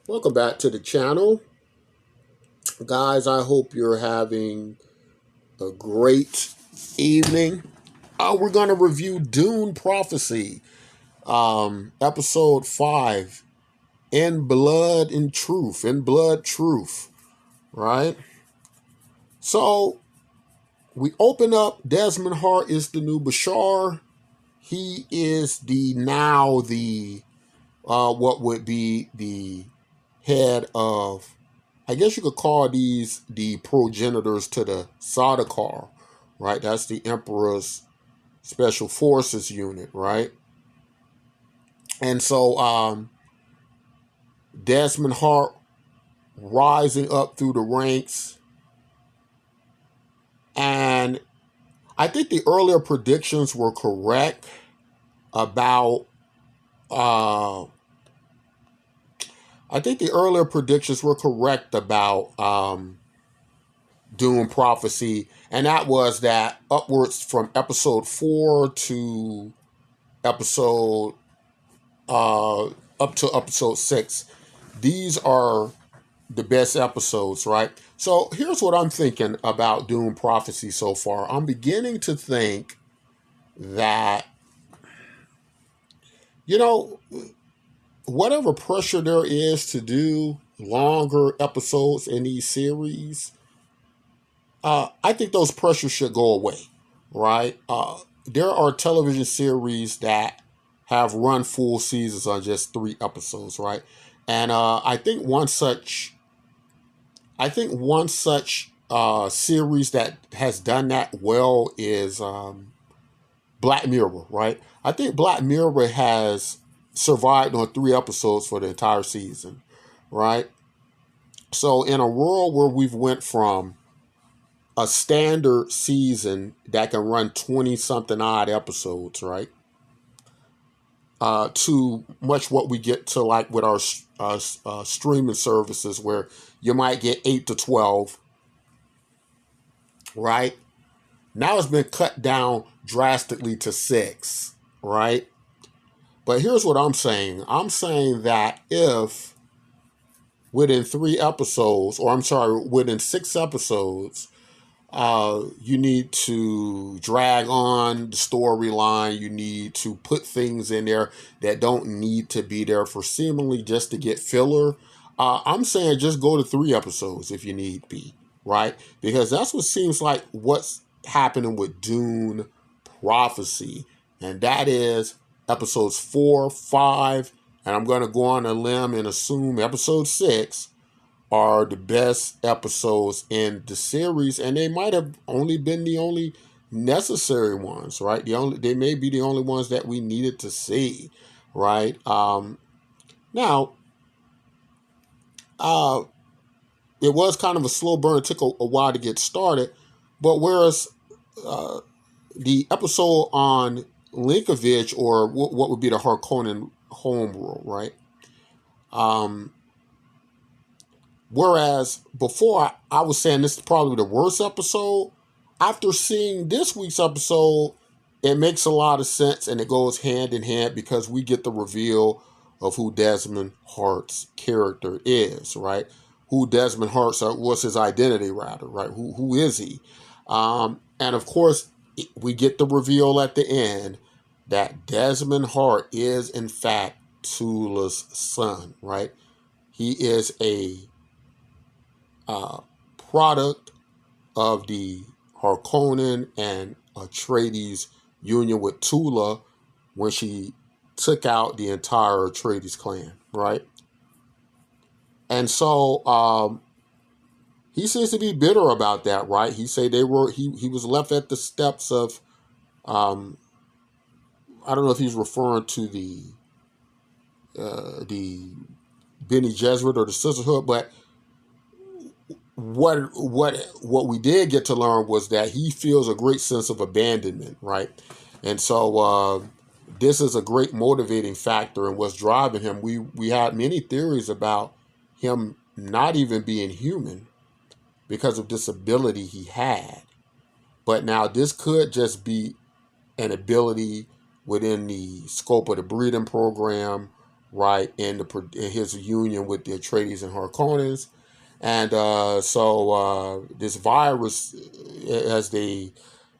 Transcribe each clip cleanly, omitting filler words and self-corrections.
Welcome back to the channel. Guys, I hope you're having a great evening. We're going to review Dune Prophecy, Episode 5, In Blood and Truth, In Blood Truth, right? So, we open up, Desmond Hart is the new Bashar. He is what would be the head of, I guess you could call these the progenitors to the Sardaukar, right? That's the Emperor's Special Forces unit, right? And so Desmond Hart rising up through the ranks. And I think the earlier predictions were correct about Dune Prophecy, and that was that upwards from episode 4 to episode up to episode 6, these are the best episodes, right? So here's what I'm thinking about Dune Prophecy so far. I'm beginning to think that, you know, whatever pressure there is to do longer episodes in these series, I think those pressures should go away, right? There are television series that have run full seasons on just 3 episodes, right? And I think one such series that has done that well is Black Mirror, right? I think Black Mirror has survived on 3 episodes for the entire season, right? So in a world where we've went from a standard season that can run 20 something odd episodes, right? To much what we get to like with our streaming services where you might get 8 to 12, right? Now it's been cut down drastically to 6, right? But here's what I'm saying. I'm saying that if within 3 episodes, or I'm sorry, within 6 episodes, you need to drag on the storyline. You need to put things in there that don't need to be there for seemingly just to get filler. I'm saying just go to 3 episodes if you need be, right? Because that's what seems like what's happening with Dune Prophecy. And that is episodes 4, 5, and I'm going to go on a limb and assume episode 6 are the best episodes in the series, and they might have only been the only necessary ones, right? They may be the only ones that we needed to see, right? Now, it was kind of a slow burn. It took a while to get started, but whereas the episode on Linkovich, or what would be the Harkonnen homeworld, right? Whereas before I was saying this is probably the worst episode, after seeing this week's episode, it makes a lot of sense and it goes hand in hand because we get the reveal of who Desmond Hart's character is, right? Who Desmond Hart's was his identity, rather, right? Who is he? And of course, we get the reveal at the end that Desmond Hart is in fact Tula's son, right? He is a product of the Harkonnen and Atreides union with Tula when she took out the entire Atreides clan, right? And so he seems to be bitter about that, right? He said he was left at the steps of I don't know if he's referring to the Bene Gesserit or the Sisterhood, but what we did get to learn was that he feels a great sense of abandonment, right? And so this is a great motivating factor in what's driving him. We had many theories about him not even being human because of this ability he had. But now this could just be an ability within the scope of the breeding program, right, in his union with the Atreides and Harkonnens. And this virus, as they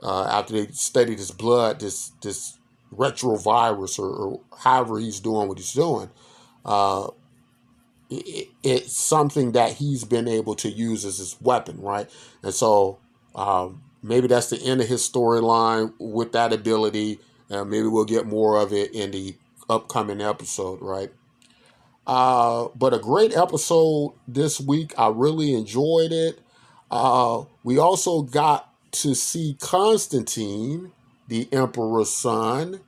after they studied his blood, this retrovirus, or however he's doing what he's doing, uh, it's something that he's been able to use as his weapon, right? And so maybe that's the end of his storyline with that ability. Maybe we'll get more of it in the upcoming episode, right? But a great episode this week. I really enjoyed it. We also got to see Constantine, the Emperor's son.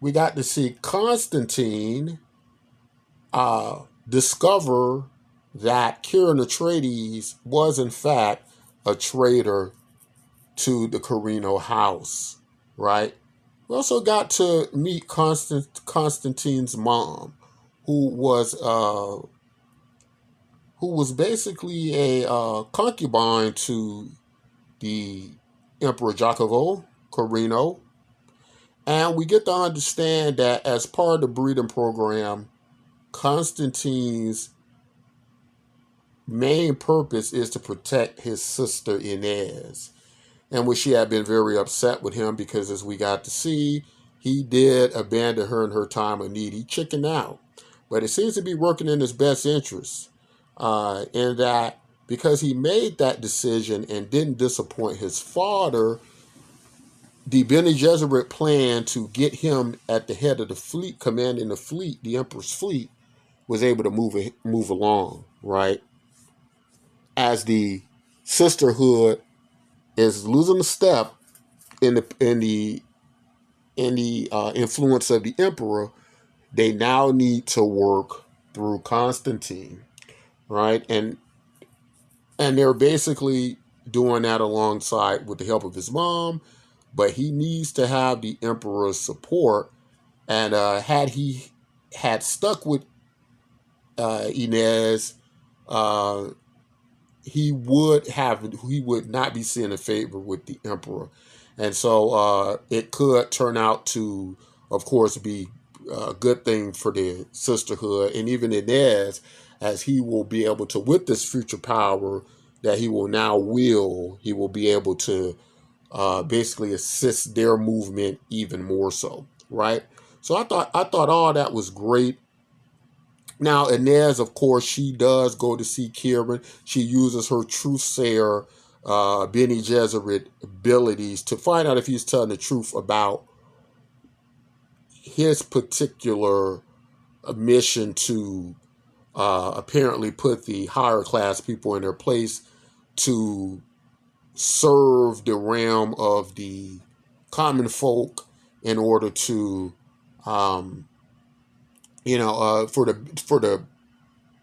We got to see Constantine discover that Kieran Atreides was in fact a traitor to the Carino house, right? We also got to meet Constantine's mom, who was basically a concubine to the Emperor Jacobo Carino. And we get to understand that as part of the breeding program, Constantine's main purpose is to protect his sister Inez. And which she had been very upset with him because, as we got to see, he did abandon her in her time of need. He chickened out. But it seems to be working in his best interest, in that because he made that decision and didn't disappoint his father, the Bene Gesserit plan to get him at the head of the fleet, commanding the fleet, the Emperor's fleet, was able to move along, right? As the sisterhood is losing a step in the influence of the emperor, they now need to work through Constantine, right? And they're basically doing that alongside with the help of his mom, but he needs to have the emperor's support. And had he had stuck with Inez, uh, he would not be seen in favor with the emperor. And so it could turn out to, of course, be a good thing for the sisterhood, and even Inez, as he will be able to, with this future power that he will now wield, he will be able to basically assist their movement even more so, right? So I thought all that was great. Now, Inez, of course, she does go to see Kieran. She uses her truthsayer, Bene Gesserit abilities to find out if he's telling the truth about his particular mission to apparently put the higher class people in their place to serve the realm of the common folk in order to, um, for the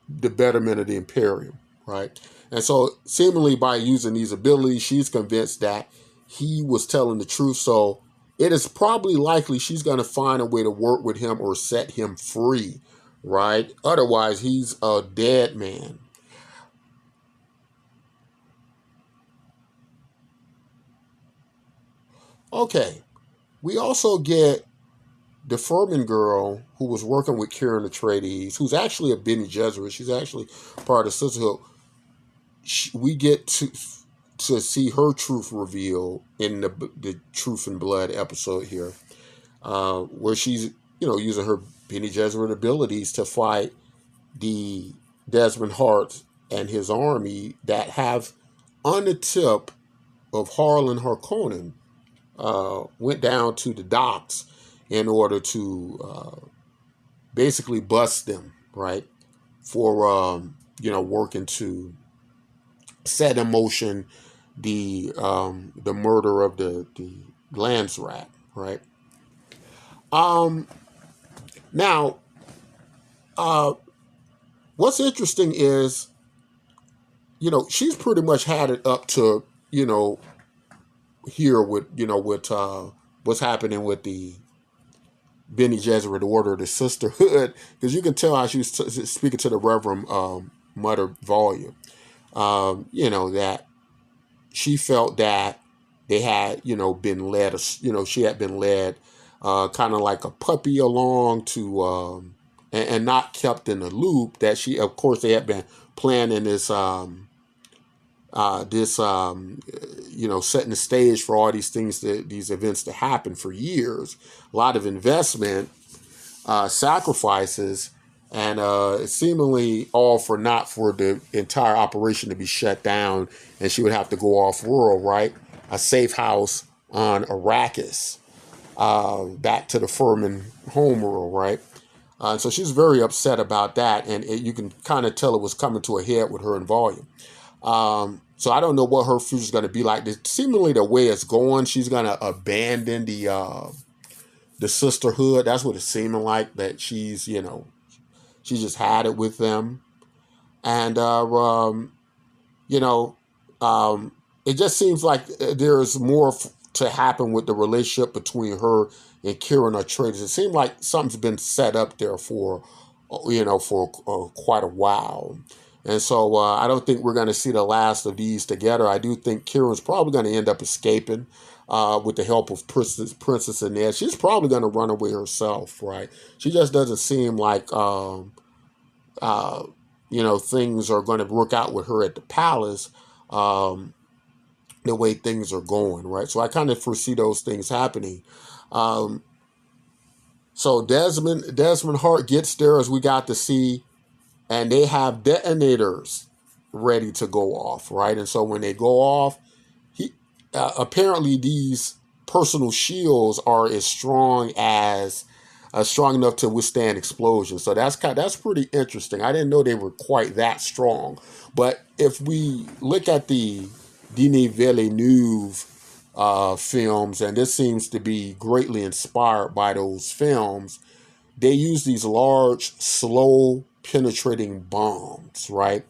betterment of the Imperium, right? And so, seemingly by using these abilities, she's convinced that he was telling the truth. So, it is probably likely she's going to find a way to work with him or set him free, right? Otherwise, he's a dead man. Okay, we also get the Furman girl who was working with Kieran Atreides, who's actually a Bene Gesserit. She's actually part of the Sisterhood. We get to see her truth revealed in the Truth and Blood episode here, where she's using her Bene Gesserit abilities to fight the Desmond Hart and his army that have, on the tip of Harlan Harkonnen, went down to the docks in order to basically bust them, right, for working to set in motion the murder of the Lance Rat, right? Um, Now, uh, what's interesting is, she's pretty much had it up to here with what's happening with the Bene Gesserit Order, the Sisterhood, because you can tell how she's speaking to the Reverend Mother Volume. That she felt that they had, been led, she had been led kind of like a puppy along to, and not kept in the loop. That she, of course, they had been planning this, setting the stage for all these things, these events to happen for years. A lot of investment, sacrifices, and seemingly all for not for the entire operation to be shut down, and she would have to go off world, right? A safe house on Arrakis, back to the Furman homeworld, right? So she's very upset about that, and you can kind of tell it was coming to a head with her and Volume. So I don't know what her future is going to be like. Seemingly, the way it's going, she's going to abandon the sisterhood. That's what it's seeming like. That she just had it with them, and you know, um, it just seems like there's more to happen with the relationship between her and Kieran or Traders. It seems like something's been set up there for, for quite a while. And so I don't think we're going to see the last of these together. I do think Kieran's probably going to end up escaping with the help of Princess Inez. She's probably going to run away herself, right? She just doesn't seem like things are going to work out with her at the palace, the way things are going, right? So I kind of foresee those things happening. Um, so Desmond Hart gets there, as we got to see, and they have detonators ready to go off, right? And so when they go off, apparently these personal shields are as strong enough to withstand explosions. So that's pretty interesting. I didn't know they were quite that strong. But if we look at the Denis Villeneuve films, and this seems to be greatly inspired by those films, they use these large, slow penetrating bombs, right?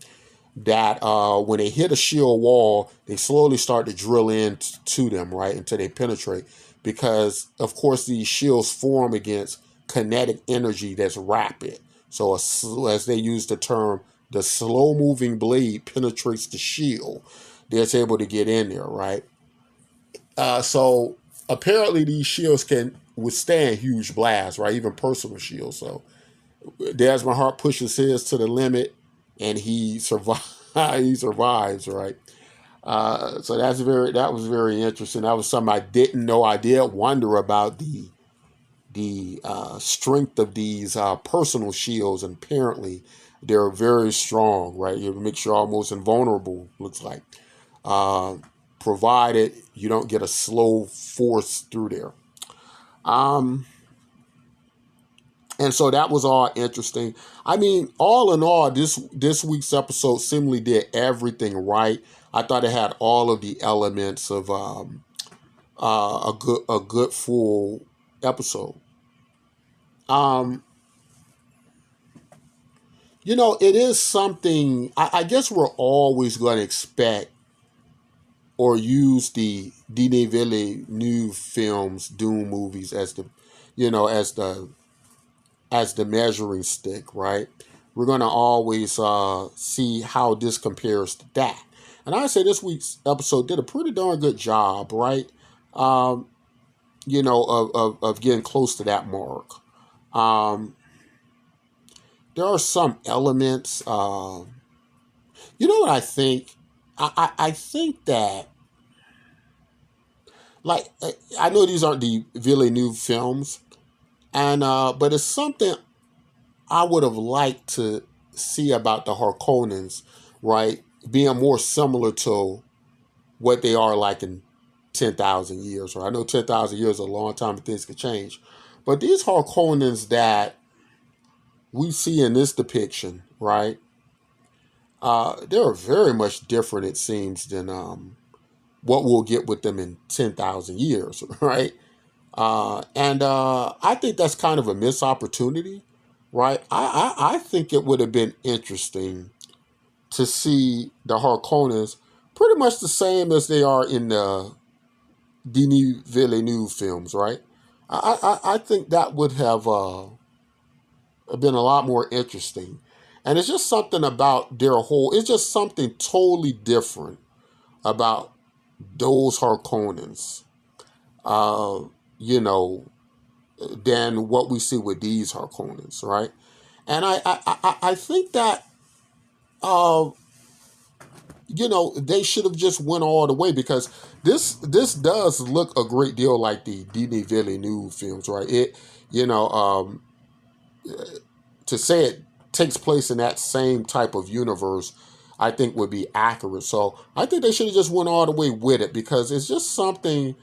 That when they hit a shield wall, they slowly start to drill into them, right, until they penetrate. Because, of course, these shields form against kinetic energy that's rapid. So as they use the term, the slow-moving blade penetrates the shield. That's able to get in there, right? So apparently these shields can withstand huge blasts, right? Even personal shields. So Desmond Hart pushes his to the limit, and he survives. He survives, right? So that was very interesting. That was something I didn't know. I did wonder about the strength of these personal shields, and apparently they're very strong, right? It makes you almost invulnerable. Looks like, uh, provided you don't get a slow force through there. Um, And so that was all interesting. I mean, all in all, this week's episode seemingly did everything right. I thought it had all of the elements of a good full episode. Um, it is something. I guess we're always going to expect or use the Denis Villeneuve films, Dune movies, as the, as the measuring stick, right? We're going to always see how this compares to that. And I say this week's episode did a pretty darn good job, right? Um, of getting close to that mark. Um, there are some elements. You know what I think? I think that, like, I know these aren't the Villeneuve films, and but it's something I would have liked to see about the Harkonnens, right? Being more similar to what they are like in 10,000 years. Or I know 10,000 years is a long time and things could change. But these Harkonnens that we see in this depiction, right? They're very much different, it seems, than what we'll get with them in 10,000 years, right? And I think that's kind of a missed opportunity, right? I think it would have been interesting to see the Harkonnens pretty much the same as they are in the Denis Villeneuve films, right? I think that would have been a lot more interesting. And it's just something about it's just something totally different about those Harkonnens. Uh, you know, than what we see with these Harkonnens, right? And I think that uh, they should have just went all the way, because this does look a great deal like the Denis Villeneuve films, right? It you know to say it takes place in that same type of universe, I think would be accurate. So I think they should have just went all the way with it, because it's just something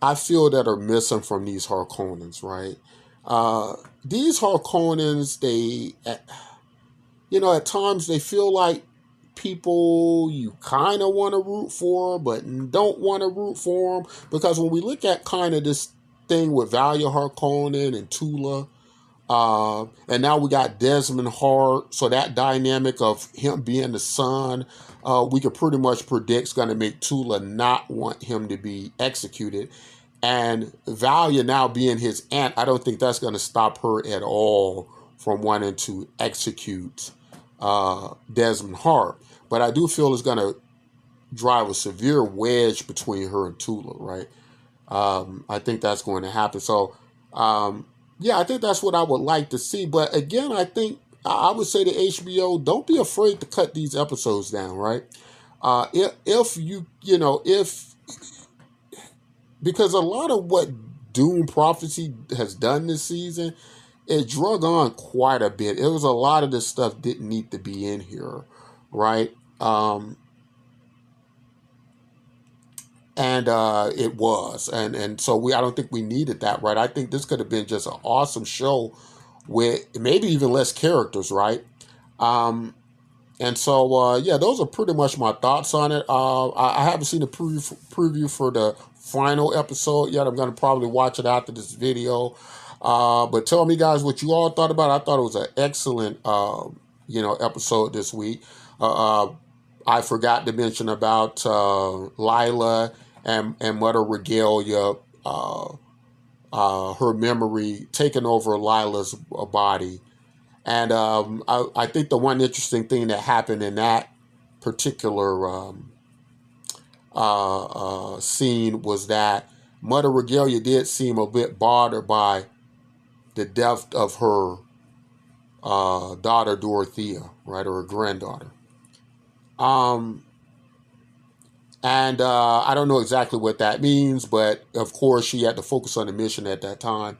I feel that are missing from these Harkonnens, right? These Harkonnens, at times they feel like people you kind of want to root for, but don't want to root for them. Because when we look at kind of this thing with Valia Harkonnen and Tula, and now we got Desmond Hart, so that dynamic of him being the son, we could pretty much predict is going to make Tula not want him to be executed. And Valia now being his aunt, I don't think that's going to stop her at all from wanting to execute Desmond Hart. But I do feel it's going to drive a severe wedge between her and Tula, right? I think that's going to happen. So, yeah, I think that's what I would like to see. But again, I think I would say to HBO, don't be afraid to cut these episodes down, right? If because a lot of what Dune Prophecy has done this season, it drug on quite a bit. It was a lot of this stuff didn't need to be in here, right? And it was, and so I don't think we needed that, right? I think this could have been just an awesome show with maybe even less characters, right? And so yeah, those are pretty much my thoughts on it. I haven't seen the preview for the final episode yet. I'm going to probably watch it after this video. But tell me, guys, what you all thought about it. I thought it was an excellent episode this week. I forgot to mention about Lila and Mother Regalia, her memory taking over Lila's body. And I think the one interesting thing that happened in that particular scene was that Mother Regalia did seem a bit bothered by the death of her daughter Dorothea, right, or her granddaughter. And I don't know exactly what that means, but of course she had to focus on the mission at that time.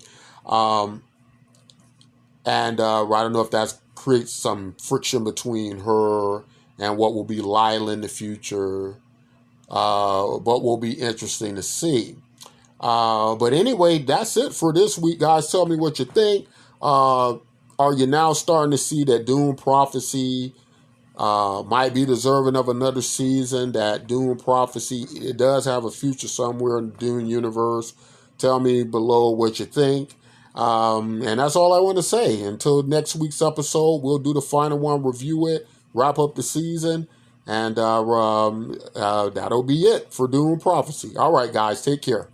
And I don't know if that creates some friction between her and what will be Lila in the future, but will be interesting to see. But anyway, that's it for this week, guys. Tell me what you think. Are you now starting to see that Dune Prophecy might be deserving of another season? That Dune Prophecy, it does have a future somewhere in the Dune universe. Tell me below what you think. And that's all I want to say. Until next week's episode, we'll do the final one, review it, wrap up the season, and that'll be it for Dune Prophecy. All right, guys, take care.